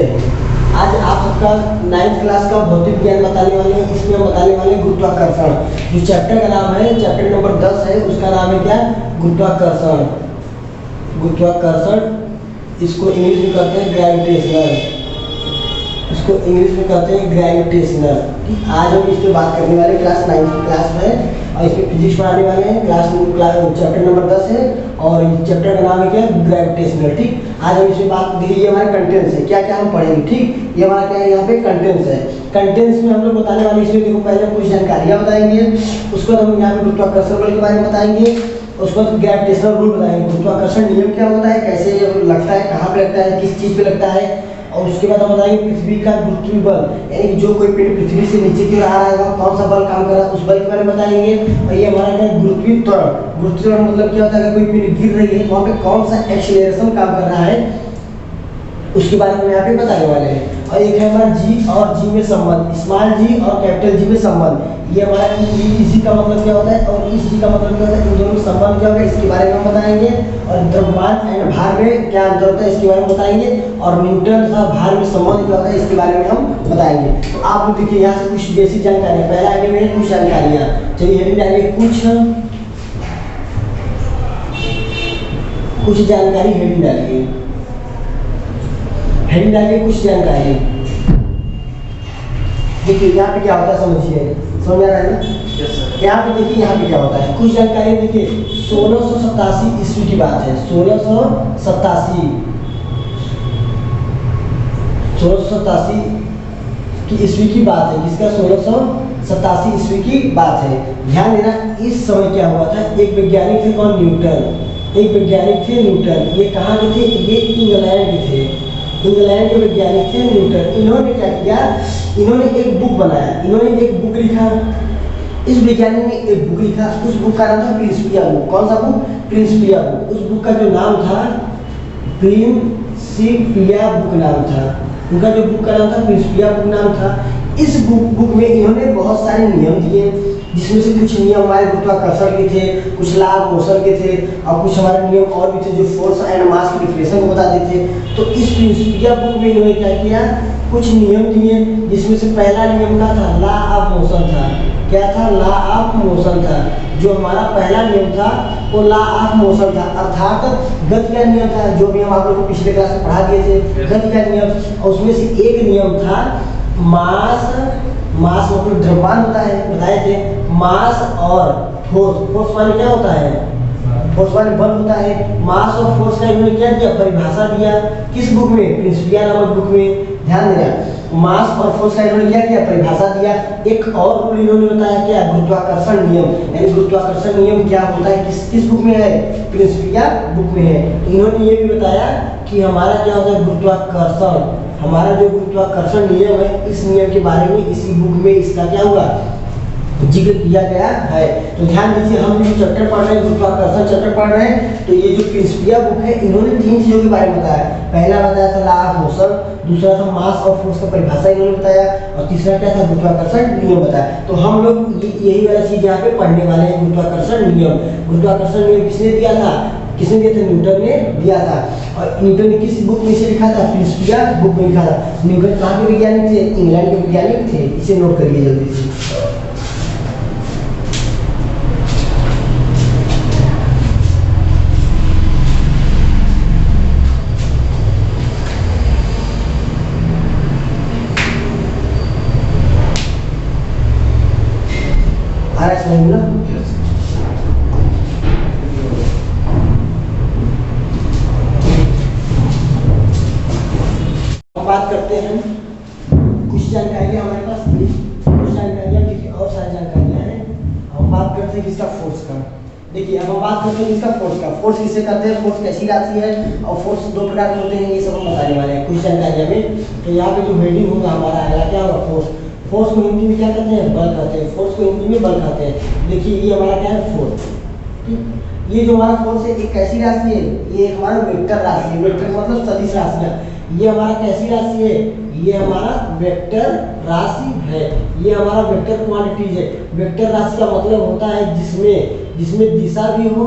हिंद। आज आप सबका 9th क्लास का भौतिक विज्ञान बताने वाले हैं। इसमें हम बताने वाले हैं गुरुत्वाकर्षण। जो चैप्टर का नाम है, चैप्टर नंबर 10 है, उसका नाम है क्या? गुरुत्वाकर्षण। गुरुत्वाकर्षण, इसको इंग्लिश में कहते हैं ग्रेविटेशनल। इसको इंग्लिश में कहते हैं ग्रेविटेशनल। ठीक, आज हम इस पर बात करने वाले क्लास 9th की क्लास में, और इसमें फिजिक्स पढ़ाने वाले हैं। चैप्टर नंबर 10 है और चैप्टर का नाम है क्या? ग्रेविटेशनल। ठीक, आज हम इसमें बात देखिए, ये हमारे कंटेंट्स है, क्या क्या हम पढ़ेंगे। ठीक, ये हमारा क्या है, यहाँ पे कंटेंट्स है। कंटेंट्स में हम लोग बताने वाले, इसमें देखो पहले कुछ जानकारियाँ बताएंगे, उसके बाद हम यहाँ पे गुरुत्वाकर्षण बल के बारे में बताएंगे, उसके बाद ग्रेविटेशनल रूल बताएंगे, गुरुत्वाकर्षण नियम क्या होता है, कैसे लगता है, कहाँ पे लगता है, किस चीज़ पे लगता है, और उसके बाद हम बताएंगे पृथ्वी का गुरुत्वीय बल, यानी कि जो कोई पेड़ पृथ्वी से नीचे की ओर आ रहा है वहाँ कौन सा बल काम कर रहा है, उस बल के बारे में बताएंगे। और ये हमारा क्या है? गुरुत्वीय त्वरण। गुरुत्वीय त्वरण मतलब क्या होता है? अगर कोई पेड़ गिर रही है तो वहाँ पे कौन सा एक्सीलरेशन काम कर रहा है, उसके बारे में यहाँ पे बताने वाले हैं। और एक है हमारा जी और जी में संबंध, स्मॉल जी और कैपिटल जी में संबंध। ये हमारा इसी का मतलब क्या होता है और इस जी का मतलब क्या होता है, इन दोनों में संबंध क्या होगा, इसके बारे में हम बताएंगे। और द्रव्यमान एंड भार में क्या अंतर होता है, इसके बारे में बताएंगे। और न्यूटन तथा भार में संबंध क्या होता है, इसके बारे में हम बताएंगे। तो आप लोग देखिए, यहाँ से कुछ बेसिक जानकारी, पहला आगे में कुछ जानकारियाँ, चलिए हेडिंग डालिए कुछ जानकारी। हेडिंग डालिए, हेडिंग डालिए कुछ जानकारी। देखिए यहाँ पे क्या होता है, समझिए, समझ आ रहा है ना? यहाँ पे देखिए, यहाँ पे क्या होता है, कुछ जानकारी देखिए। 1687 ईस्वी की बात है, 1687 की ईस्वी की बात है। किसका? 1687 ईस्वी की बात है। ध्यान देना, इस समय क्या हुआ था, एक वैज्ञानिक थे, कौन? न्यूटन। एक वैज्ञानिक थे न्यूटन। ये कहाँ के थे? ये इंग्लैंड के थे। इंग्लैंड के वैज्ञानिक थे न्यूटन। इन्होंने क्या किया, इन्होंने एक बुक बनाया, इन्होंने एक बुक लिखा। इस वैज्ञानिक ने एक बुक लिखा, उस बुक का नाम था प्रिंसिपिया बुक। कौन सा बुक? Principia book. उस बुक का जो नाम था प्रिंसिपिया बुक नाम था। उनका जो बुक का नाम था प्रिंसिपिया बुक नाम था। इस बुक में इन्होंने बहुत सारे नियम दिए, जिसमें से कुछ नियम हमारे गुरुत्वाकर्षण के थे, कुछ लॉ ऑफ मोशन के थे, और कुछ हमारे नियम और भी थे जो फोर्स एंड मास की डिफरेंस को बताते थे। तो इस प्रिंसिपिया बुक में इन्होंने क्या किया, कुछ नियम दिए, जिसमें से पहला नियम क्या था? लॉ ऑफ मोशन था। क्या था? लॉ ऑफ मोशन था। जो हमारा पहला नियम था वो लॉ ऑफ मोशन था, अर्थात गति का नियम था, जो भी हम आप लोगों को पिछले क्लास में पढ़ा दिए थे, गति का नियम। और उसमें से एक नियम था मास मतलब द्रव्यमान होता है, बताए थे। मास और फोर्स माने क्या होता है? फोर्स माने बल होता है। मास और फोर्स का इन्होंने क्या दिया? परिभाषा दिया। किस बुक में? प्रिंसिपिया नामक बुक में। ध्यान देना, मास और फोर्स का इन्होंने क्या किया? परिभाषा दिया। एक और रूल इन्होंने बताया, क्या? गुरुत्वाकर्षण नियम। यानी गुरुत्वाकर्षण नियम क्या होता है, किस बुक में है? प्रिंसिपिया बुक में है। इन्होंने ये भी बताया कि हमारा क्या होता है गुरुत्वाकर्षण, हमारा जो गुरुत्वाकर्षण नियम है, इस नियम के बारे में इसी बुक में इसका क्या हुआ? जिक्र किया गया है। तो ध्यान दीजिए, हम जो चैप्टर पढ़ रहे हैं, गुरुत्वाकर्षण चैप्टर पढ़ रहे हैं, तो ये जो प्रिंसिपिया बुक है, इन्होंने 3 चीजों के बारे में बताया। पहला बताया था लॉ ऑफ मोशन, दूसरा था मास और फोर्स का परिभाषा इन्होंने बताया, और तीसरा क्या था? गुरुत्वाकर्षण नियम बताया। तो हम लोग यही वाला चीज यहाँ पे पढ़ने वाले हैं, गुरुत्वाकर्षण नियम। गुरुत्वाकर्षण नियम किसने दिया था? किसने दिया था? न्यूटन ने दिया था। और न्यूटन ने किस बुक में इसे लिखा था? प्रिंसिपिया बुक में लिखा था। न्यूटन कहाँ के वैज्ञानिक थे? इंग्लैंड के वैज्ञानिक थे। इसे नोट करिए जल्दी से। बात करते हैं, कुछ जानकारियाँ हमारे पास थी, कुछ जानकारियाँ देखिए, और सारी जानकारियाँ हैं। हम बात करते हैं किसका? फोर्स का। देखिए अब हम बात करते हैं किसका? फोर्स का। फोर्स किसे कहते हैं? फोर्स कैसी राशि है, और फोर्स 2 प्रकार के होते हैं, ये सब हम बताने वाले हैं कुछ जानकारियाँ में। तो यहाँ पे जो हेडिंग होगा हमारा आएगा क्या होगा? फोर्स। फोर्स को हिंदी में क्या कहते हैं? बल कहते हैं। फोर्स को हिंदी में बल कहते हैं। देखिए ये हमारा क्या है? फोर्स। ठीक, ये जो हमारा फोर्स है, एक कैसी राशि है? ये एक हमारा वेक्टर राशि है। वेक्टर मतलब सदिश राशियाँ। ये हमारा कैसी राशि है? ये हमारा वेक्टर राशि है। ये हमारा वेक्टर क्वांटिटीज है। वेक्टर राशि का मतलब होता है जिसमें दिशा भी हो,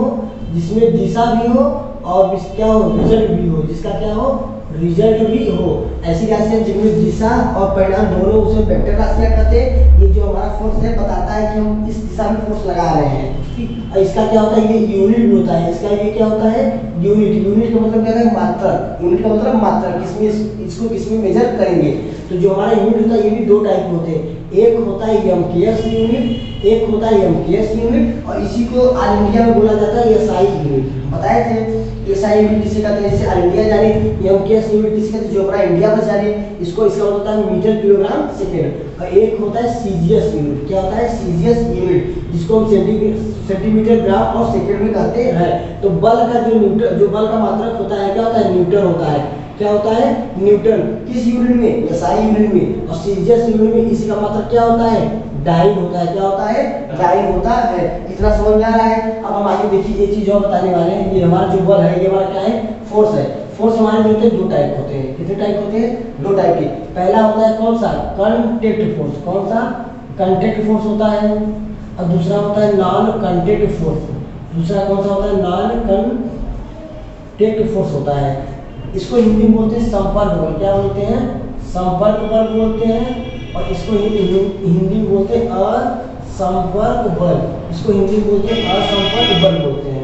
और क्या हो? रिजल्ट भी हो, जिसका क्या हो? रिजल्ट भी हो। ऐसी राशियां जिनमें दिशा और परिणाम दोनों उसे वेक्टर राशियां कहते हैं। ये जो हमारा फोर्स है बताता है कि हम इस दिशा में फोर्स लगा रहे हैं, ठीक। और इसका क्या होता है, ये यूनिट भी होता है। इसका ये क्या होता है, यूनिट। यूनिट का मतलब क्या है, मात्रक। यूनिट का मतलब मात्रक, किसमें इसको किसमें मेजर करेंगे। तो जो हमारा यूनिट होता है ये भी दो टाइप के होते हैं। एक होता है एमकेएस यूनिट, एक होता है एमकेएस यूनिट, और इसी को ऑल इंडिया में बोला जाता है एसआई यूनिट। बताए थे एसआई यूनिट किसे कहते हैं, जैसे ऑल इंडिया जाने। एमकेएस यूनिट किसे कहते हैं, जो अपना इंडिया में जाने, इसको इसका होता है मीटर किलोग्राम सेकेंड। और एक होता है सीजीएस यूनिट। क्या होता है, सीजीएस यूनिट, जिसको हम सेंटीमीटर ग्राम और सेकेंड में कहते हैं। तो बल का जो न्यूटन, जो बल का मात्रक होता है क्या होता है, न्यूटन होता है। क्या होता है, न्यूटन। किस यूनिट में, एसआई यूनिट में। और सीजीएस यूनिट में इसी का मात्रक क्या होता है, डाइन होता है। क्या होता है, डाइन होता है। इतना समझ में आ रहा है। अब हम आगे देखिए एक चीज और बताने वाले हैं। ये हमारा जो बल है, ये हमारा क्या है, फोर्स है। फोर्स हमारे जो होते हैं दो टाइप होते हैं। कितने टाइप होते हैं, दो टाइप के। पहला होता है कौन सा, कंटेक्ट फोर्स। कौन सा, कंटेक्ट फोर्स होता है। और दूसरा होता है नॉन कंटेक्ट फोर्स। दूसरा कौन सा होता है, नॉन कंटेक्ट फोर्स होता है। इसको हिंदी में बोलते हैं संपर्क बल। क्या बोलते हैं, संपर्क बल बोलते हैं। और इसको हिंदी में बोलते हैं असंपर्क बल। इसको हिंदी में बोलते हैं असंपर्क बल बोलते हैं।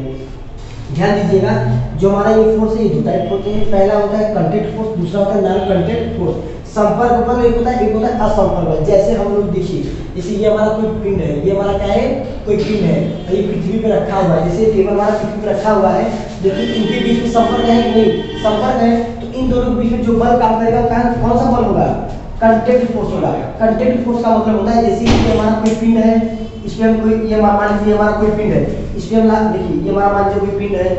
ध्यान दीजिएगा, जो हमारा ये फोर्स है ये दो टाइप होते हैं। पहला होता है कंटेक्ट फोर्स, दूसरा होता है नॉन कंटेक्ट फोर्स। संपर्क बल एक होता है, एक होता है असंपर्क बल। जैसे हम लोग देखिए, जैसे ये हमारा कोई पिंड है, ये हमारा क्या है, कोई पिंड है, और ये पृथ्वी पे रखा हुआ है। जैसे टेबल हमारा पृथ्वी पे रखा हुआ है, लेकिन इनके बीच में संपर्क है कि नहीं, संपर्क है। तो इन दोनों के बीच में जो बल काम करेगा कौन सा बल होगा, कंटेक्ट फोर्स होगा। कंटेक्ट फोर्स का मतलब होता है, जैसे कि हमारा कोई पिंड है, इसमें हम कोई, ये मान लीजिए हमारा कोई पिंड है, इसमें हम देखिए ये हमारा मान लीजिए कोई पिंड है,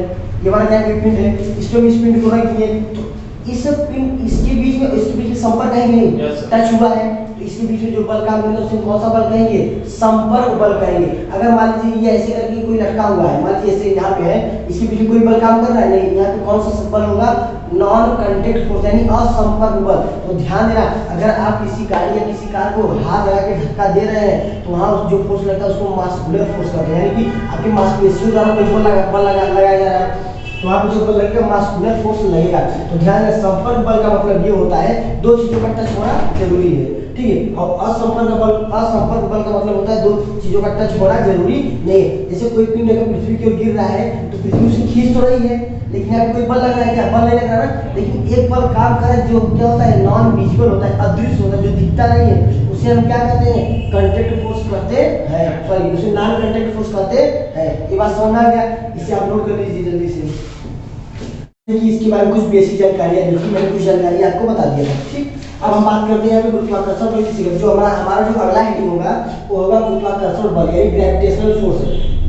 ये हमारा क्या कोई पिंड है, इसमें इस पिंड को रख दिए, तो इस पिंड इसके बीच में संपर्क है नहीं, टच हुआ है। तो इसके बीच में जो बल काम करेगा उसे कौन सा बल कहेंगे, संपर्क बल कहेंगे। अगर मान लीजिए ये ऐसे करके कोई लटका हुआ है, मान लीजिए ऐसे यहाँ पे है, इसके बीच में कोई बल काम कर रहा है नहीं, यहाँ पे कौन सा बल होगा, नॉन कंटेक्ट फोर्स यानी असंपर्क बल। तो ध्यान देना, अगर आप किसी गाड़ी या किसी कार को हाथ लगा के धक्का दे रहे हैं, तो वहाँ जो फोर्स लगता है उसको मास्कुलर फोर्स कहते हैं, यानी कि आपकी मांसपेशियों द्वारा कोई बल लगाया जा रहा है, तो वहाँ पे जो बल लगेगा मास्कुलर फोर्स लगेगा। तो ध्यान देना, संपर्क बल का मतलब ये होता है दो चीजों का टच होना जरूरी है, ठीक है। और असंपर्क बल का मतलब होता है दो चीजों का टच होना जरूरी नहीं है। जैसे कोई पिंड अगर पृथ्वी की ओर गिर रहा है, तो पृथ्वी उसे खींच तो रही है, लेकिन यहाँ कोई बल लग रहा है, क्या बल नहीं लग रहा ना, लेकिन एक बल काम कर रहा है जो क्या होता है, नॉन विजिबल होता है, अदृश्य होता है, जो दिखता नहीं है, उसे हम क्या कहते हैं, कंटेक्ट फोर्स कहते हैं, सॉरी उसे नॉन कंटेक्ट फोर्स कहते हैं। ये बात समझ में आ गया, इसे आप नोट कर लीजिए जल्दी से। इसके बारे में कुछ बेसिक जानकारी है, मैंने कुछ जानकारी आपको बता दिया था, ठीक। अब हम बात करते हैं गुरुत्वाकर्षण बल की। जो हमारा जो अगला हेडिंग होगा वो होगा गुरुत्वाकर्षण बल यानी ग्रेविटेशनल फोर्स।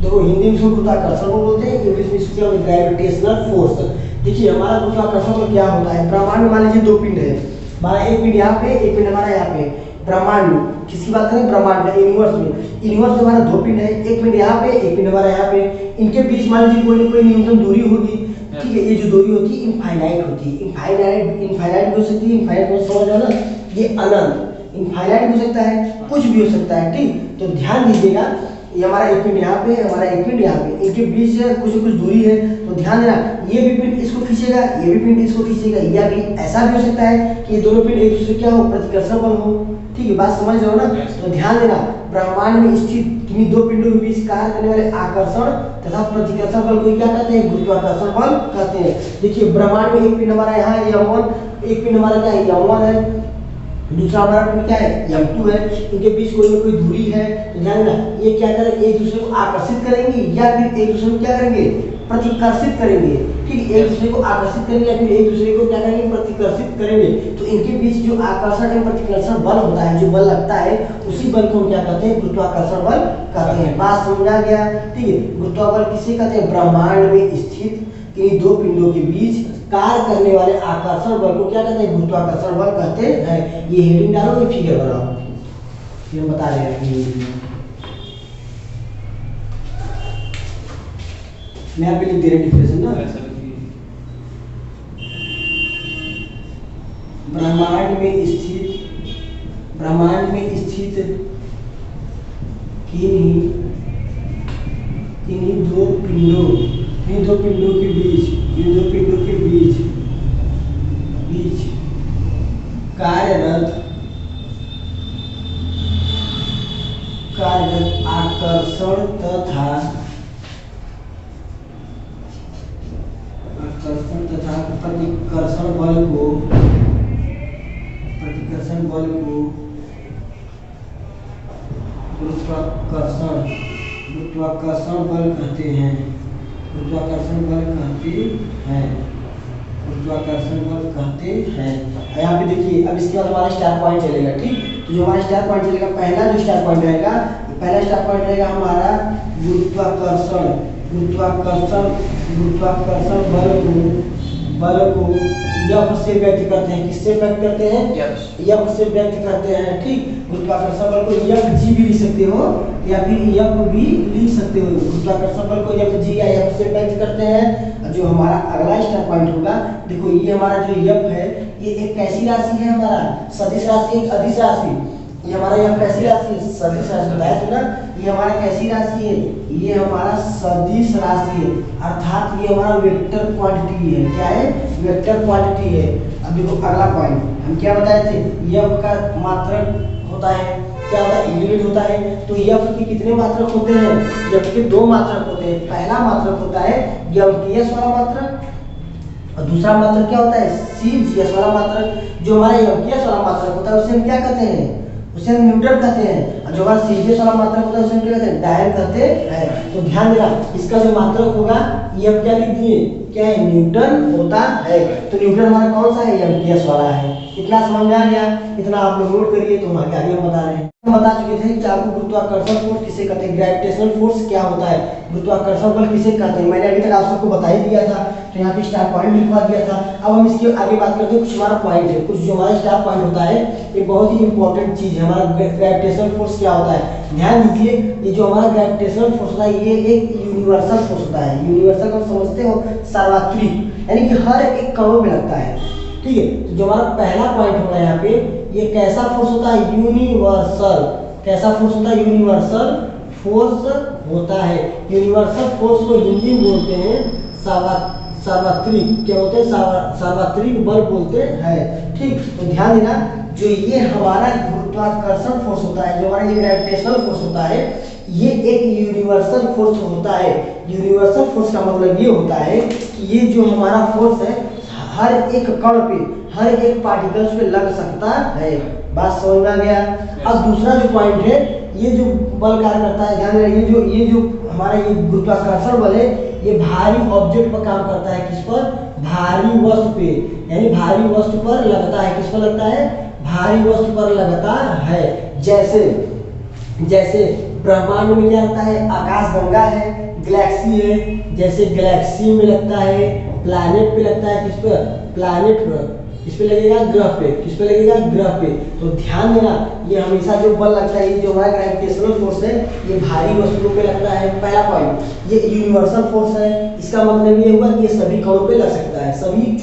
देखो हिंदी में इसको गुरुत्वाकर्षण बल बोलते हैं, इंग्लिश में इसको ग्रेविटेशनल फोर्स। देखिए हमारा गुरुत्वाकर्षण बल क्या होता है, ब्रह्मांड में मान लीजिए दो पिंड है, हमारा एक पिंड यहाँ पे, एक पिंड हमारा यहाँ पे। ब्रह्मांड में किसकी बात करें, ब्रह्मांड में, यूनिवर्स में हमारा दो पिंड है, एक पिंड यहाँ पे, एक पिंड हमारा यहाँ पे। इनके बीच मान लीजिए कोई ना कोई न्यूनतम दूरी होगी, ठीक है। ये जो दूरी होती है इनफाइनाइट होती है, इनफाइनाइट हो सकती है, इनफाइनाइट को समझ लो ना, ये अनंत, इनफाइनाइट हो सकता है, कुछ भी हो सकता है, ठीक। तो ध्यान दीजिएगा, ये हमारा एक पिंड यहाँ पे, हमारा एक पिंड यहाँ पे, इनके बीच कुछ दूरी है। तो ध्यान देना, ये भी पिंड इसको खींचेगा, ये भी पिंड इसको खींचेगा, या भी ऐसा भी हो सकता है कि ये दोनों पिंड एक दूसरे क्या हो, प्रतिकर्षण बल हो, ठीक है। बात समझ रहे हो ना। तो ध्यान देना, ब्रह्मांड में स्थित किन्हीं दो पिंडों के बीच कार्य करने वाले आकर्षण तथा प्रतिकर्षण बल को क्या कहते हैं, गुरुत्वाकर्षण बल कहते हैं। देखिए ब्रह्मांड में एक पिंड हमारा यहाँ है m1, एक पिंड हमारा क्या है m1 है, दूसरा हमारा पिंड क्या है m2 है। इनके बीच कोई ना कोई दूरी है। तो ध्यान देना, ये क्या करेंगे, एक दूसरे को आकर्षित करेंगे या फिर एक दूसरे को क्या करेंगे, प्रतिकर्षित करेंगे, ठीक है। एक दूसरे को आकर्षित करेंगे या फिर एक दूसरे को क्या करेंगे, प्रतिकर्षित करेंगे। तो इनके बीच जो आकर्षण एवं प्रतिकर्षण बल होता है, जो बल लगता है, उसी बल को हम क्या कहते हैं, गुरुत्वाकर्षण बल कहते हैं। बात समझ आ गया, ठीक है। गुरुत्वाकर्षण बल किसे कहते हैं, ब्रह्मांड में स्थित इन दो पिंडों के बीच कार्य करने वाले आकर्षण बल को क्या कहते हैं, गुरुत्वाकर्षण बल कहते हैं। ये हेडिंग डालो, ये फिगर बनाओ, फिर बता रहे हैं। मैं आपके लिख दे रहा डिफिनेशन ना, ब्रह्मांड में स्थित किन्हीं दो पिंडों के बीच कार्यरत आकर्षण तथा प्रतिकर्षण बल को गुरुत्वाकर्षण बल कहते हैं। यहाँ पे देखिए, अब इसके बाद हमारा स्टार पॉइंट चलेगा। ठीक, तो जो हमारा स्टार पॉइंट चलेगा, पहला जो स्टार पॉइंट रहेगा, पहला स्टार पॉइंट रहेगा हमारा गुरुत्वाकर्षण बल को यफ से व्यक्त करते हैं। किससे व्यक्त करते हैं? यफ से व्यक्त करते हैं। ठीक, गुरुत्वाकर्षण बल को यफ जी भी लिख सकते हो या फिर यफ भी लिख सकते हो। गुरुत्वाकर्षण बल को यफ जी या यफ से व्यक्त करते हैं। जो हमारा अगला स्टार पॉइंट होगा, देखो ये हमारा जो यफ है, ये एक कैसी राशि है? हमारा सदिश राशि, एक अदिश राशि। ये हमारा यह कैसी राशि है? सदिश राशि बताया तो ना। ये हमारा कैसी राशि है? ये हमारा सदिश राशि है, अर्थात ये हमारा वेक्टर क्वांटिटी है। क्या है? वेक्टर क्वांटिटी है। अब देखो अगला पॉइंट हम क्या बताए थे? यफ का मात्रक होता है, क्या होता है? यूनिट होता है। तो यफ के कितने मात्रक होते हैं? यफ के दो मात्रक होते हैं। पहला मात्रक होता है यस वाला मात्रक, और दूसरा मात्रक क्या होता है? सी वाला मात्रक। जो हमारा यस वाला मात्रक होता है उसे हम क्या कहते हैं? उसे हम न्यूटन कहते हैं। और जो हमारा सीजीएस वाला मात्रक होता है उसे हम क्या कहते हैं? डायन कहते हैं। तो ध्यान देना, इसका जो मात्रक होगा ये हम क्या लिख दिए? क्या है? न्यूटन होता है। तो न्यूटन हमारा कौन सा है? एमपीएस वाला है। इतना समझ में आ गया? इतना आप लोग नोट करिए, तो हम आगे हम बता रहे हैं। हम बता चुके थे कि आपको गुरुत्वाकर्षण फोर्स किसे कहते हैं, ग्रेविटेशनल फोर्स क्या होता है, गुरुत्वाकर्षण बल किसे कहते हैं। मैंने अभी तक आप सबको बता ही दिया था, तो यहाँ पे स्टार पॉइंट लिखवा दिया था। अब हम इसके आगे बात करते हैं। कुछ हमारा पॉइंट है, कुछ जो हमारा स्टार पॉइंट होता है, ये बहुत ही इंपॉर्टेंट चीज है। हमारा ग्रेविटेशनल फोर्स क्या होता है, ध्यान दीजिए। ये जो हमारा ग्रेविटेशनल फोर्स होता है, ये एक यूनिवर्सल फोर्स होता है। यूनिवर्सल को समझते हो? सार्वत्रिक, यानी कि हर एक कणों में लगता है। ठीक है, तो जो हमारा पहला पॉइंट होगा यहाँ पे, ये कैसा फोर्स होता है? यूनिवर्सल। कैसा फोर्स होता है? यूनिवर्सल फोर्स होता है। यूनिवर्सल फोर्स को हिंदी में बोलते हैं सार्वत्रिक। क्या होते हैं? सार्वत्रिक बल बोलते हैं। ठीक, तो ध्यान देना, जो ये हमारा गुरुत्वाकर्षण फोर्स होता है, जो हमारा ये ग्रेविटेशनल फोर्स होता है, ये एक यूनिवर्सल फोर्स होता है। यूनिवर्सल फोर्स का मतलब ये होता है कि ये जो हमारा फोर्स है, हर एक कण पे, हर एक पार्टिकल्स पे लग सकता है। बात समझ में आ गया? अब दूसरा जो पॉइंट है, ये जो बल कार्य करता है, ध्यान रखिए, ये जो हमारा ये गुरुत्वाकर्षण बल है, ये भारी ऑब्जेक्ट पर काम करता है। किस पर? भारी वस्तु पे, यानी भारी वस्तु पर लगता है। किस पर लगता है? भारी वस्तु पर लगता है। जैसे ब्रह्मांड में क्या लगता है? आकाशगंगा है, गैलेक्सी है, जैसे गैलेक्सी में लगता है, प्लैनेट पे लगता है। किस पे? प्लैनेट पर। किस पे लगेगा? ग्रह पे। किस पे लगेगा? ग्रह पे। तो ध्यान देना, ये हमेशा जो बल लगता है, ये जो हमारा ग्रेविटेशनल फोर्स है, ये भारी वस्तुओं पे लगता है। पहला पॉइंट, ये यूनिवर्सल फोर्स है। इसका मतलब ये हुआ कि ये सभी कणों पे लग सकता है, सभी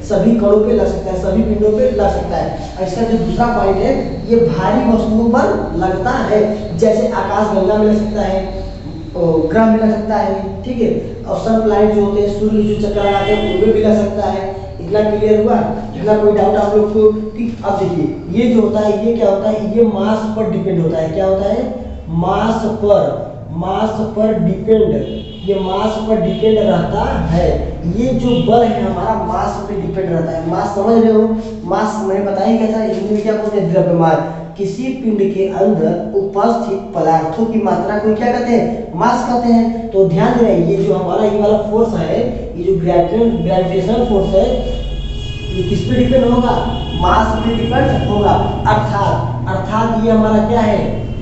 सभी कणों पे लग सकता है, सभी पिंडों पे लग सकता है। और इसका जो दूसरा पॉइंट है, ये भारी वस्तुओं पर लगता है। जैसे आकाशगंगा में लग सकता है, ग्रह में लग सकता है। ठीक है, और सन प्लैनेट जो होते हैं, सूर्य जो चक्कर लगाते हैं, उनमें भी लग सकता है। इतना क्लियर हुआ? इतना कोई डाउट आप लोग को? ठीक, अब देखिए, ये जो होता है, ये क्या होता है? ये मास पर डिपेंड होता है। क्या होता है? मास पर डिपेंड, ये मास पर डिपेंड रहता है। ये जो बल है हमारा मास पे डिपेंड रहता है। मास समझ रहे हो? मास मैंने बताया क्या था, हिंदी में क्या बोलते हैं? द्रव्यमान। किसी पिंड के अंदर उपस्थित पदार्थों की मात्रा को क्या कहते हैं? मास कहते हैं। तो ध्यान दें, ये जो हमारा ये वाला फोर्स है, ये जो ग्रेविटेशनल फोर्स है, ये किस पे डिपेंड होगा? मास पे डिपेंड होगा। अर्थात ये हमारा क्या है?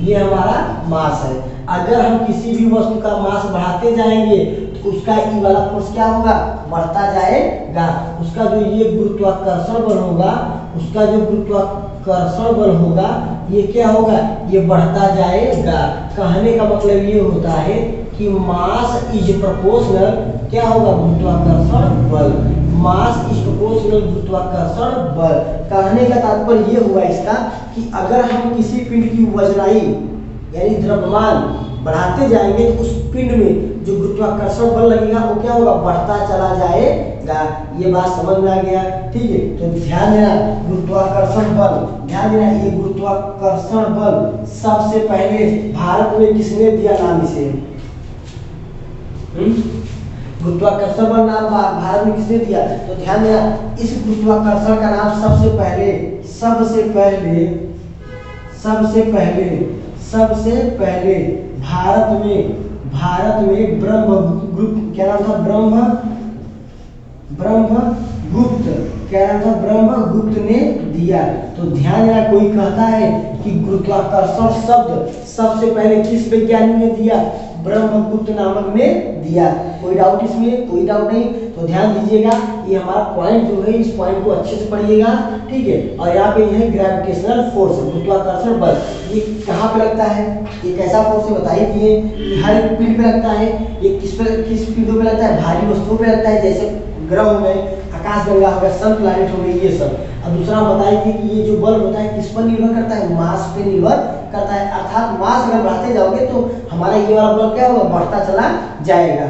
ये हमारा मास है। अगर हम किसी भी वस्तु का मास बढ़ाते जाएंगे, तो उसका ई वाला फोर्स क्या होगा? बढ़ता जाएगा। उसका जो ये गुरुत्वाकर्षण बल होगा, उसका जो गुरुत्वाकर्षण बल होगा, ये क्या होगा? ये बढ़ता जाएगा। कहने का मतलब ये होता है कि मास इज प्रोपोर्शनल, क्या होगा? गुरुत्वाकर्षण बल। मास इज प्रोपोर्शनल गुरुत्वाकर्षण बल। कहने का तात्पर्य ये हुआ इसका कि अगर हम किसी पिंड की वजनाई यानी द्रव्यमान बढ़ाते जाएंगे, तो उस पिंड में जो गुरुत्वाकर्षण बल लगेगा वो क्या होगा? बढ़ता चला जाएगा। ये बात समझ में आ गया? ठीक है, तो ध्यान देना, गुरुत्वाकर्षण गुरुत्वाकर्षण बल, ध्यान देना, ये गुरुत्वाकर्षण बल सबसे पहले भारत में किसने दिया नाम इसे? गुरुत्वाकर्षण बल नाम भारत में किसने दिया? तो ध्यान देना, इस गुरुत्वाकर्षण का नाम सबसे पहले भारत में ब्रह्मगुप्त, क्या नाम था? ब्रह्मगुप्त, क्या नाम था? ब्रह्मगुप्त ने दिया। तो ध्यान देना, कोई कहता है कि गुरुत्वाकर्षण शब्द सबसे पहले किस वैज्ञानिक ने दिया? ब्रह्मगुप्त नामक ने दिया। कोई डाउट इसमें? कोई डाउट नहीं। तो ध्यान दीजिएगा, ये हमारा पॉइंट जो है, इस पॉइंट को अच्छे से पढ़िएगा, ठीक है। और यहाँ पे है ग्रेविटेशनल फोर्स, गुरुत्वाकर्षण बल, ये कहाँ पे लगता है? ये कैसा फोर्स है बताइए दिए? ये हर एक पीढ़ पे लगता है। ये किस पीढ़ों पे लगता है? भारी वस्तुओं पे लगता है, जैसे ग्रह हो गए, आकाशगंगा हो गया, सन प्लैनेट हो गए, ये सब। अब दूसरा बताइए कि ये जो बल होता है किस पर निर्भर करता है? मास पे निर्भर करता है, अर्थात मास अगर बढ़ाते जाओगे तो हमारा ये वाला बल क्या होगा? बढ़ता चला जाएगा,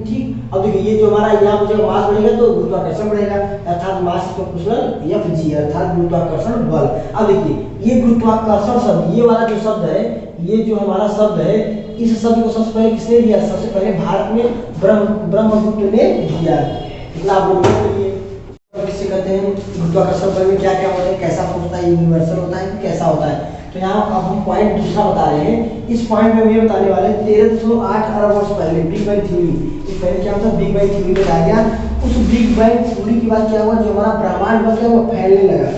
ठीक। अब देखिए, ये जो हमारा यहाँ पर जब मास बढ़ेगा तो गुरुत्वाकर्षण बढ़ेगा, अर्थात मास प्रोपोर्शनल Fg, अर्थात गुरुत्वाकर्षण बल। अब देखिए, ये गुरुत्वाकर्षण शब्द, ये वाला जो शब्द है, ये जो हमारा शब्द है, इस शब्द को सबसे पहले किसने दिया? सबसे पहले भारत में ब्रह्मगुप्त ने दिया। इतना आप लोग किससे कहते हैं? गुरुत्वाकर्षण बल में क्या क्या होता है, कैसा होता है, यूनिवर्सल होता है, कैसा होता है? तो यहाँ अब हम पॉइंट दूसरा बता रहे हैं। इस पॉइंट में ये बताने वाले 1308 अरब वर्ष पहले बिग बैंग थ्योरी, पहले क्या होता है? बिग बैंग थ्योरी में आ गया। उस बिग बैंग थ्योरी के बाद क्या हुआ? जो हमारा ब्रह्मांड बचा वो फैलने लगा।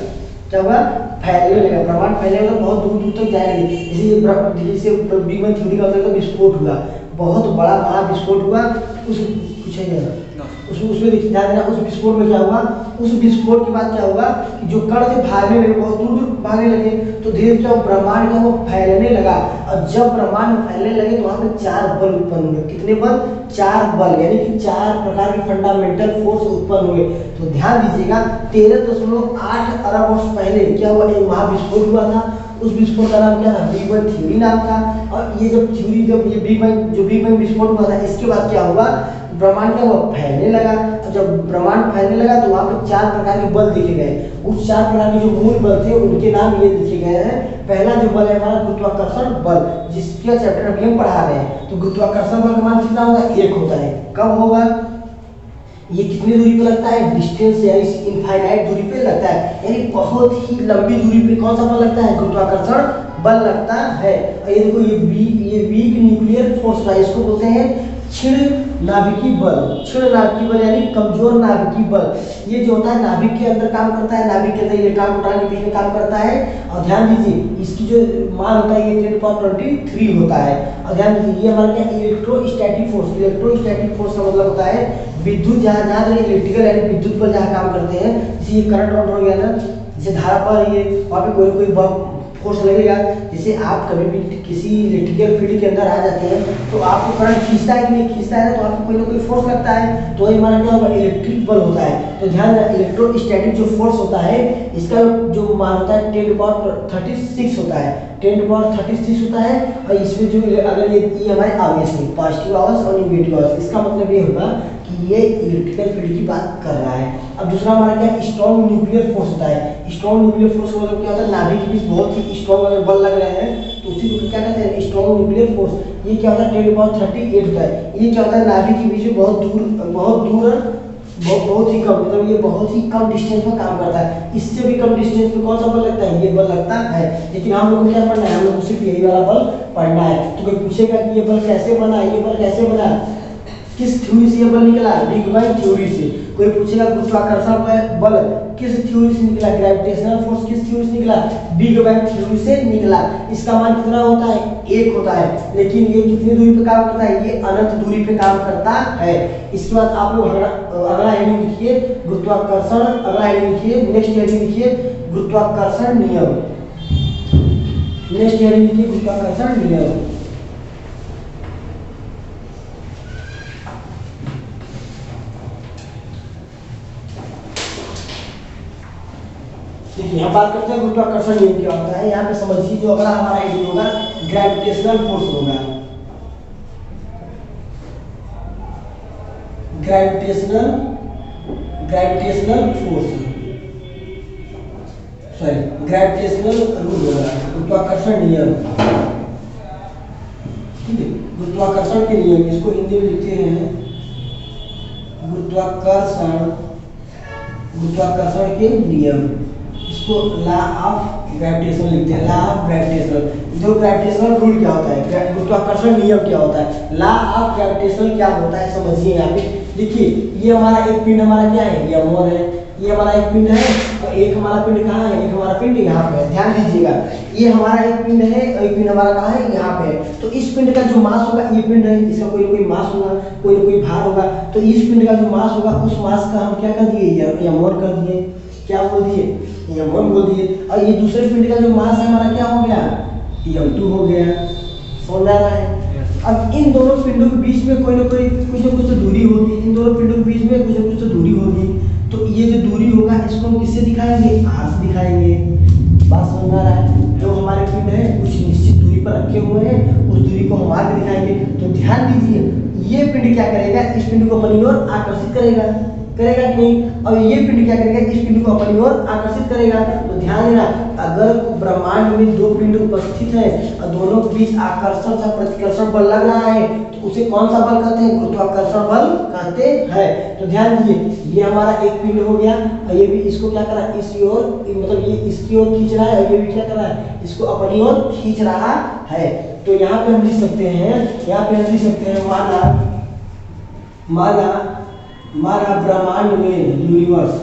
क्या हुआ? फैलने लगा, ब्रह्मांड फैलने लगा, बहुत दूर दूर तक जाएगा। जैसे बिग बैंग थ्योरी का मतलब विस्फोट हुआ, बहुत बड़ा महाविस्फोट हुआ। उसमें ध्यान देना, उस विस्फोट में क्या हुआ? उस विस्फोट के बाद क्या हुआ कि जो कण थे भागने लगे, बहुत दूर दूर भागने लगे, तो धीरे धीरे ब्रह्मांड का वो फैलने लगा। और जब ब्रह्मांड फैलने लगे तो वहां पे 4 बल उत्पन्न हुए। कितने बल? 4 बल, यानी कि 4 प्रकार के फंडामेंटल फोर्स उत्पन्न हुए। तो ध्यान दीजिएगा, 13.8 अरब वर्ष पहले क्या हुआ? एक महाविस्फोट हुआ था। उस विस्फोट का नाम क्या था? बिग बैंग थ्योरी नाम था। और ये जब ये बिग बैंग विस्फोट हुआ था, इसके बाद क्या हुआ? ब्रह्मांड का वो फैलने लगा। और जब ब्रह्मांड फैलने लगा तो वहाँ पे 4 प्रकार के बल देखे गए। उस 4 प्रकार के जो मूल बल थे उनके नाम ये लिखे गए हैं। पहला जो बल है हमारा गुरुत्वाकर्षण बल, जिसका चैप्टर अभी हम पढ़ा रहे हैं। तो गुरुत्वाकर्षण बल का मान कितना होगा? 1 होता है। कब होगा? ये कितनी दूरी पे लगता है? डिस्टेंस, यानी इनफाइनाइट दूरी पे लगता है, यानी बहुत ही लंबी दूरी पे कौन सा बल लगता है? गुरुत्वाकर्षण बल लगता है। और ये देखो, ये वीक न्यूक्लियर फोर्स है, इसको बोलते हैं क्षीण नाभिकीय बल। क्षीण नाभिकीय बल यानी कमजोर नाभिकीय बल। ये जो होता है नाभिक के अंदर काम करता है, नाभिक के अंदर इलेक्ट्रॉन प्रोटॉन के बीच में काम करता है। और ध्यान दीजिए, इसकी जो मान होता है ये 1023 होता है। और ध्यान दीजिए, ये हमारा क्या? Electrostatic force. इलेक्ट्रोस्टैटिक फोर्स का मतलब होता है विद्युत, जहाँ इलेक्ट्रिकल यानी विद्युत पर जहाँ काम करते हैं, जैसे ये करंट हो गया ना, जैसे धारा पर ये वहाँ पे कोई फोर्स लगेगा। जैसे आप कभी भी किसी इलेक्ट्रिकल फील्ड के अंदर आ जाते हैं तो आपको करंट खींचता है कि नहीं खींचता है, तो आपको कोई ना कोई फोर्स लगता है, तो ये हमारा क्या होगा? इलेक्ट्रिक बल होता है। तो ध्यान रखना, इलेक्ट्रोस्टैटिक जो फोर्स होता है इसका जो मान होता है 10⁻36 होता है। 10⁻36 होता है। और इसमें जो अगर ये हमारे आवेश है, पॉजिटिव आवेश और नेगेटिव आवेश, इसका मतलब ये होगा कि ये इलेक्ट्रिकल फील्ड की बात कर रहा है। अब दूसरा हमारा क्या? स्ट्रॉन्ग न्यूक्लियर फोर्स होता है। स्ट्रॉन्ग न्यूक्लियर फोर्स का मतलब क्या होता है? नाभिक के बीच बहुत ही स्ट्रॉन्ग अगर बल लग रहे हैं तो उसी को क्या कहते हैं? Strong nuclear force. ये क्या होता है? 10⁻38 होता है। ये क्या होता है? नाभिक के बीच में बहुत दूर बहुत ही कम, मतलब ये बहुत ही कम डिस्टेंस में काम करता है। इससे भी कम डिस्टेंस में कौन सा बल लगता है? ये बल लगता है। लेकिन हम लोग को क्या पढ़ना है? हम लोग को सिर्फ यही वाला बल पढ़ना है। तो कोई पूछेगा कि ये बल कैसे बना, ये बल कैसे बना, किस थ्योरी से ये बल निकला? बिग बैंग थ्योरी से। कोई पूछेगा गुरुत्वाकर्षण बल किस थ्योरी से निकला? ग्रेविटेशनल फोर्स किस थ्योरी से निकला? बिग बैंग थ्योरी से निकला। इसका मान कितना होता है? 1 होता है। लेकिन ये कितनी दूरी पे काम करता है? ये अनंत दूरी पे काम करता है। इसके बाद आप लोग अगला हेडिंग लिखिए गुरुत्वाकर्षण, अगला हेडिंग लिखिए, नेक्स्ट हेडिंग लिखिए गुरुत्वाकर्षण नियम। नेक्स्ट हेडिंग लिखिए गुरुत्वाकर्षण नियम। देखिए, यहाँ बात करते हैं गुरुत्वाकर्षण नियम क्या होता है। यहाँ पे समझिए, जो अगला हमारा हेडिंग होगा ग्रेविटेशनल फोर्स होगा। Gravitational force, sorry gravitational rule होगा, गुरुत्वाकर्षण नियम। ठीक है, गुरुत्वाकर्षण के नियम, इसको हिंदी में लिखते हैं गुरुत्वाकर्षण, गुरुत्वाकर्षण के नियम, इसको लॉ ऑफ ग्रेविटेशन लिखते हैं, लॉ ऑफ ग्रेविटेशन। जो ग्रेविटेशनल रूल क्या होता है, गुरुत्वाकर्षण नियम क्या होता है, लॉ ऑफ ग्रेविटेशन क्या होता है, समझिए यहाँ पे। देखिए ये हमारा एक पिंड हमारा क्या है, ये मोर है, ये हमारा एक पिंड है और एक हमारा पिंड कहाँ है, एक हमारा पिंड यहाँ पे है, ध्यान दीजिएगा। ये हमारा एक पिंड है और एक पिंड हमारा कहाँ है, यहाँ पे है। तो इस पिंड का जो मास होगा, ये पिंड है, इसका कोई ना कोई मास होगा, कोई ना कोई भार होगा। तो इस पिंड का जो मास होगा, उस मास का हम क्या कर दिए, m1 कर दिए, क्या बोल दिए, m1 बोल दिए। और ये दूसरे पिंड का जो मास है हमारा क्या हो गया, m2 हो गया। समझ आ रहा है। अब इन दोनों पिंडों के बीच में कोई ना कोई कुछ ना कुछ तो दूरी होगी, इन दोनों पिंडों के बीच में कुछ ना कुछ तो दूरी होगी। तो ये जो दूरी होगा इसको हम किससे दिखाएंगे, r से दिखाएंगे। बात समझ में आ रहा है। जो हमारे पिंड है कुछ निश्चित दूरी पर रखे हुए हैं, उस दूरी को हम r पे दिखाएंगे। तो ध्यान दीजिए, ये पिंड क्या करेगा, इस पिंड को अपनी ओर आकर्षित करेगा, करेगा कि नहीं। और ये पिंड क्या करेगा, इस पिंड को अपनी ओर आकर्षित करेगा। तो ध्यान देना, अगर ब्रह्मांड में दो पिंड उपस्थित है और दोनों के बीच आकर्षण से प्रतिकर्षण बल लग रहा है, तो उसे कौन सा बल कहते हैं, गुरुत्वाकर्षण बल कहते हैं। तो ध्यान दीजिए, ये हमारा एक पिंड हो गया और ये भी इसको क्या कर रहा है, इस ओर, मतलब ये इसकी ओर खींच रहा है और ये भी क्या कर रहा है, इसको अपनी ओर खींच रहा है। तो यहाँ पे हम लिख सकते हैं, यहाँ पे हम लिख सकते हैं, माना ब्रह्मांड में यूनिवर्स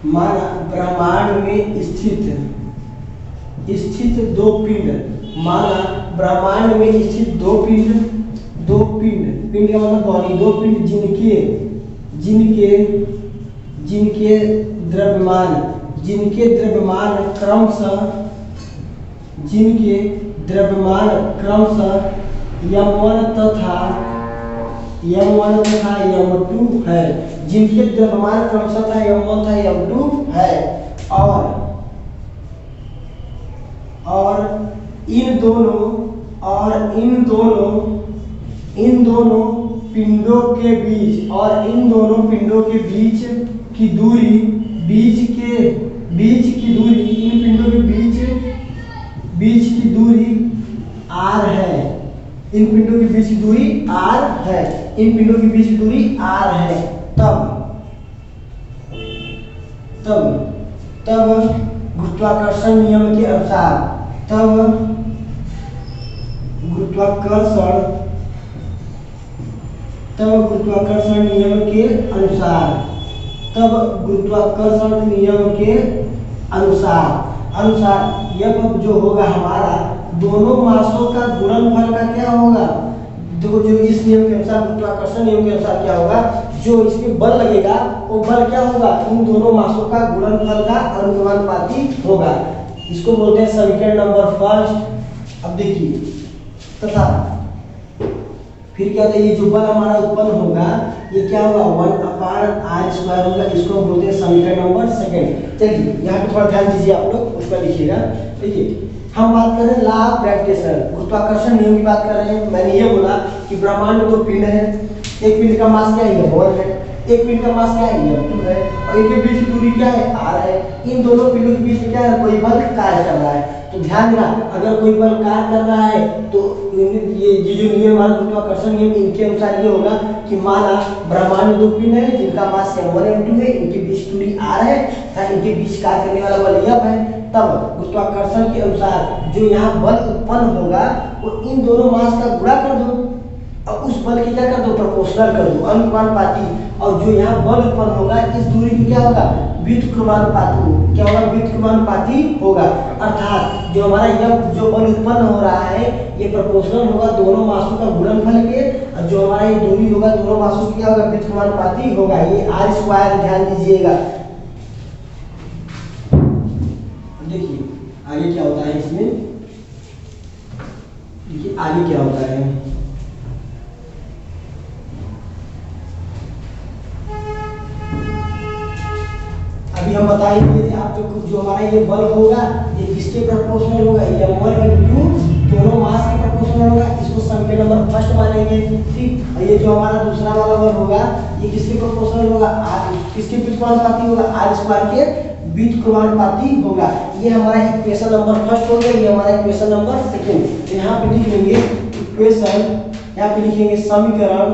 माना ब्रह्मांड में स्थित दो पिंड, माना ब्रह्मांड में स्थित दो पिंड का मतलब बॉडी, दो पिंड जिनके द्रव्यमान क्रमशः m1 तथा m2 है, जिनके द्रव्यमान क्रमशः था m1 था m2 है। और इन दोनों पिंडों के बीच की दूरी, इन पिंडों के बीच की दूरी r है, इन पिंडों के बीच की दूरी r है, इन पिंडों के बीच की दूरी r है। तब गुरुत्वाकर्षण नियम के अनुसार, गुरुत्वाकर्षण नियम के अनुसार यह जो होगा हमारा, दोनों मासों का गुणनफल का क्या होगा, देखो जो इस नियम के अनुसार, गुरुत्वाकर्षण नियम के अनुसार क्या होगा, जो इसमें बल लगेगा वो बल क्या होगा, इन दोनों मासों का गुणनफल का अनुपाती होगा। इसको बोलते हैं समीकरण नंबर फर्स्ट। अब देखिए, तथा फिर क्या होता है, ये जो बल हमारा उत्पन्न होगा ये क्या होगा, 1/r² होगा। इसको हम बोलते हैं समीकरण नंबर सेकंड। चलिए यहाँ पे थोड़ा ध्यान दीजिए, आप लोग उस पर लिखिएगा। देखिए हम बात कर रहे हैं लॉ ऑफ ग्रेविटेशन, गुरुत्वाकर्षण नियम की बात कर रहे हैं। मैंने ये बोला कि ब्रह्मांड में दो पिंड है, एक पिंड का मास क्या है, m1 है, एक पिंड का मास क्या है, m2 है, और इनके बीच की दूरी क्या है, r है। इन दोनों पिंडों के बीच में क्या है, कोई बल कार्य कर रहा है। तो ध्यान देना, अगर कोई बल कार्य कर रहा है तो ये जो नियम हमारा गुरुत्वाकर्षण नियम, इनके अनुसार ये होगा कि माना ब्रह्मांड में दो पिंड है जिनका मास m1 m2 है, इनके बीच दूरी r है तथा इनके बीच कार्य करने वाला बल F है। तब गुरुत्वाकर्षण के अनुसार जो यहाँ बल उत्पन्न होगा वो इन दोनों मास का गुणा कर दो और उस बल की क्या कर दो, प्रोपोर्शनल कर दो, अनुपाती। और जो यहाँ बल उत्पन्न होगा इस दूरी की क्या होगा, व्युत्क्रमानुपाती, क्या होगा, व्युत्क्रमानुपाती होगा। अर्थात जो हमारा यह जो बल उत्पन्न हो रहा है ये प्रोपोर्शनल होगा दोनों मासों का गुणनफल के, और जो हमारा ये दूरी होगा दोनों मासों की क्या होगा, व्युत्क्रमानुपाती होगा। ये r², ध्यान दीजिएगा। देखिए आगे क्या होता है इसमें, देखिए आगे क्या होता है। अभी हम बताएंगे आप जो हमारा ये बल होगा ये किसके प्रोपोर्शनल होगा, ये m1 × दोनों मास के प्रोपोर्शनल होगा, इसको समीकरण नंबर फर्स्ट मानेंगे। ठीक, और ये जो हमारा दूसरा वाला वर्ग होगा ये किसके प्रोपोर्शनल होगा, आर किसके व्युत्क्रमानुपाती होगा, आर स्क्वायर के व्युत्क्रमानुपाती होगा। ये हमारा इक्वेशन नंबर फर्स्ट हो गया, ये हमारा इक्वेशन नंबर सेकंड। तो यहाँ पे लिख लेंगे इक्वेशन, यहाँ पे लिखेंगे समीकरण,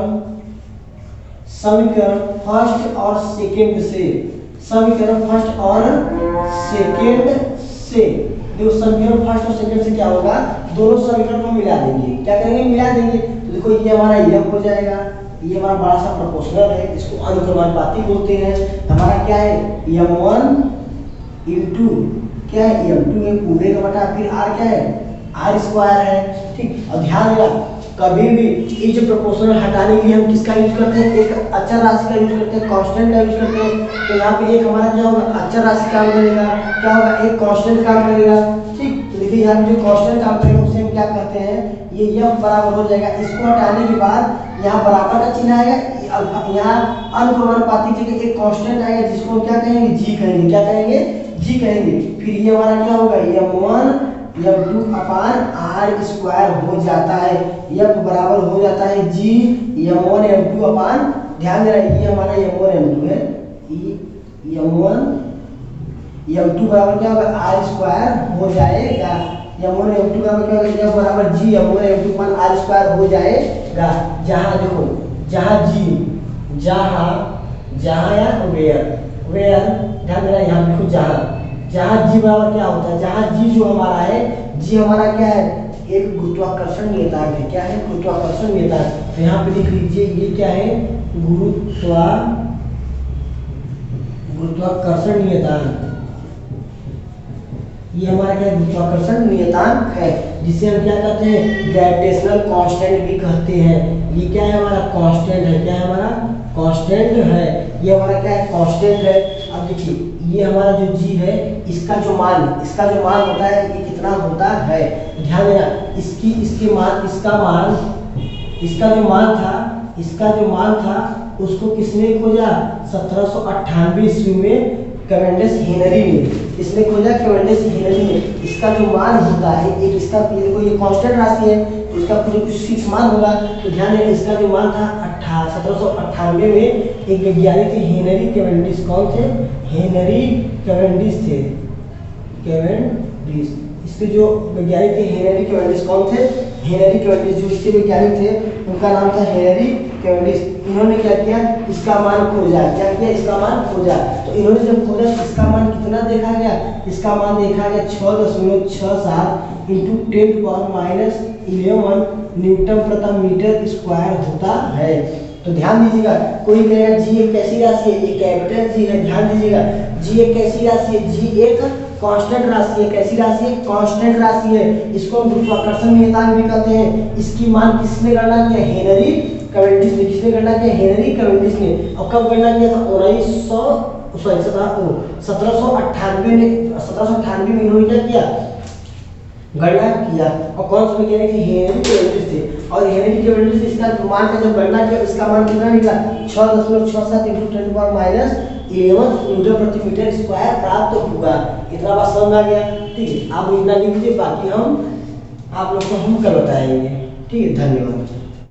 समीकरण फर्स्ट और सेकंड से, समीकरण फर्स्ट और सेकंड से। देखो समीकरण फर्स्ट और सेकंड से क्या होगा, दोनों समीकरण को मिला देंगे। क्या करेंगे, मिला देंगे। तो देखो ये हमारा यह हो जाएगा, ये हमारा बड़ा सा प्रोपोर्शनल है, इसको अनुक्रमानुपाती बोलते हैं। हमारा क्या है m1 इंटू क्या है m2 है पूरे का बटा फिर r क्या है, r स्क्वायर है। ठीक, और ध्यान देना कभी भी ये जो प्रोपोर्शनल हटाने के लिए हम किसका यूज करते हैं, एक अचर राशि का यूज करते हैं, कांस्टेंट का यूज करते हैं। तो यहाँ पे एक हमारा क्या होगा, अचर राशि काम करेगा, क्या होगा, एक कांस्टेंट काम करेगा। ठीक, तो देखिए यहाँ पे जो कांस्टेंट काम करेगा उसे हम क्या कहते हैं, ये f बराबर हो जाएगा। इसको हटाने के बाद यहाँ बराबर का चिन्ह आएगा, यहाँ अनुक्रमानुपाती जगह एक कांस्टेंट आएगा जिसको हम क्या कहेंगे, g कहेंगे। क्या कहेंगे, g कहेंगे। फिर ये हमारा क्या होगा, m1 m2 अपान r स्क्वायर हो जाता है, f बराबर हो जाता है g m1 m2 अपान, ध्यान देना ये हमारा m1 m2 है, m1 m2 बराबर क्या होगा, r स्क्वायर हो जाएगा। m1 m2 बराबर क्या होगा, f बराबर g m1 m2 अपान r स्क्वायर हो जाएगा। जहाँ देखो, जहाँ g, जहाँ या वेयर, ध्यान देना यहाँ देखो, जहाँ g बराबर क्या होता है, जहाँ g जो हमारा है, g हमारा क्या है, एक गुरुत्वाकर्षण नियतांक है। क्या है, गुरुत्वाकर्षण नियतांक। तो यहाँ पे लिख लीजिए ये क्या है, गुरुत्वाकर्षण नियतांक। ये हमारा क्या है, गुरुत्वाकर्षण नियतांक है, जिसे हम क्या कहते हैं, ग्रेविटेशनल कांस्टेंट भी कहते हैं। ये क्या है, हमारा कांस्टेंट है। क्या है, हमारा कांस्टेंट है। ये हमारा क्या है, कांस्टेंट है। अब देखिए ये हमारा जो g है, इसका जो मान होता है ये कितना होता है, ध्यान देना। इसका जो मान था उसको किसने खोजा, 1798 ईस्वी में कैवेंडिश हेनरी ने, इसने खोजा कैवेंडिश हेनरी ने। इसका जो मान होता है, एक इसका देखो ये कांस्टेंट राशि है तो इसका कुछ फिक्स मान होगा। तो ध्यान देना इसका जो मान था 1798 में एक वैज्ञानिक थे हेनरी कैवेंडिश। कौन थे, हेनरी कैवेंडिश थे, कैवेंडिश। इसके जो वैज्ञानिक थे हेनरी कैवेंडिश, कौन थे, हेनरी कैवेंडिश। जो इसके वैज्ञानिक थे उनका नाम था हेनरी कैवेंडिश। इन्होंने क्या किया, इसका मान खोजा। क्या किया, इसका मान खोजा। तो इन्होंने जब खोजा इसका मान कितना देखा गया, इसका मान देखा गया 6.67 इंटू 10⁻11 न्यूटन प्रति मीटर स्क्वायर होता है। तो ध्यान दीजिएगा, कोई कहेगा जी एक कैसी राशि है, ये कैपिटल जी है। ध्यान दीजिएगा, जी एक कैसी राशि है, जी एक कांस्टेंट राशि है। कैसी राशि है, कांस्टेंट राशि है। इसको हम गुरुत्वाकर्षण नियतांक भी कहते हैं। इसकी मान किसने गणना किया, हेनरी कैवेंडिश ने। किसने गणना किया, हेनरी कैवेंडिश ने। और कब गणना किया था, 1798 में इन्होंने क्या किया, गणना किया। और कौन से वैज्ञानिक थे, हेनरी कैवेंडिश थे। और हेनरी कैवेंडिश ने इसका मान का जब गणना किया, इसका मान कितना निकला, 6.67 इंटू 10⁻11 न्यूटन प्रति मीटर स्क्वायर प्राप्त होगा। इतना बात समझ आ गया। ठीक है, आप इतना लिख लीजिए, बाकी हम आप लोग को हम कल बताएंगे। ठीक है, धन्यवाद।